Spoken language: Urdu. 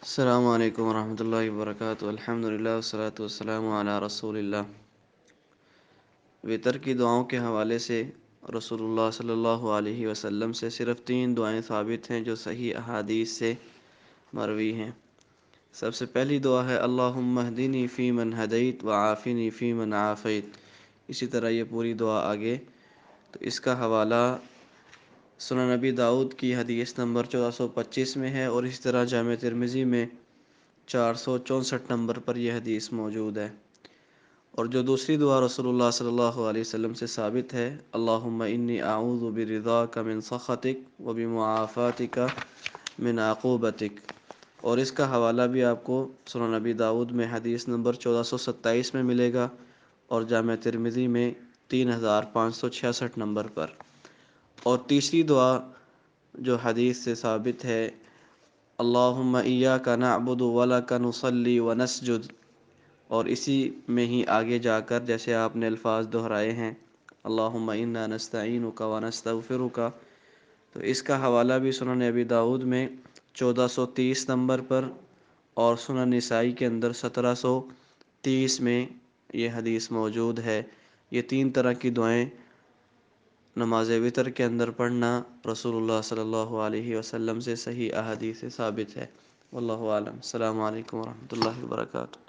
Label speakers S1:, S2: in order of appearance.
S1: السلام علیکم ورحمۃ اللہ وبرکاتہ، الحمد للہ والصلاۃ والسلام علی رسول اللہ۔ وطر کی دعاؤں کے حوالے سے رسول اللہ صلی اللہ علیہ وسلم سے صرف 3 دعائیں ثابت ہیں جو صحیح احادیث سے مروی ہیں۔ سب سے پہلی دعا ہے اللہم اہدنی فی من ہدیت وعافنی فی من عافیت۔ اسی طرح یہ پوری دعا آگے، تو اس کا حوالہ سنن نبی داؤد کی حدیث نمبر 1425 میں ہے، اور اسی طرح جامع ترمذی میں 464 نمبر پر یہ حدیث موجود ہے۔ اور جو دوسری دعا رسول اللہ صلی اللہ علیہ وسلم سے ثابت ہے، اللہم انی اعوذ برضاک من سخطک وبمعافاتک من عقوبتک، اور اس کا حوالہ بھی آپ کو سنن نبی داؤد میں حدیث نمبر 1427 میں ملے گا، اور جامع ترمذی میں 3566 نمبر پر۔ اور تیسری دعا جو حدیث سے ثابت ہے، اللہم ایاک نعبد ولک نصلی ونسجد، اور اسی میں ہی آگے جا کر جیسے آپ نے الفاظ دہرائے ہیں اللہم انا نستعینک ونستغفرک، تو اس کا حوالہ بھی سنن ابی داؤد میں 1430 نمبر پر، اور سنن نسائی کے اندر 1730 میں یہ حدیث موجود ہے۔ یہ 3 طرح کی دعائیں نماز وتر کے اندر پڑھنا رسول اللہ صلی اللہ علیہ وسلم سے صحیح احادیث سے ثابت ہے۔ واللہ اعلم۔ السلام علیکم ورحمۃ اللہ وبرکاتہ۔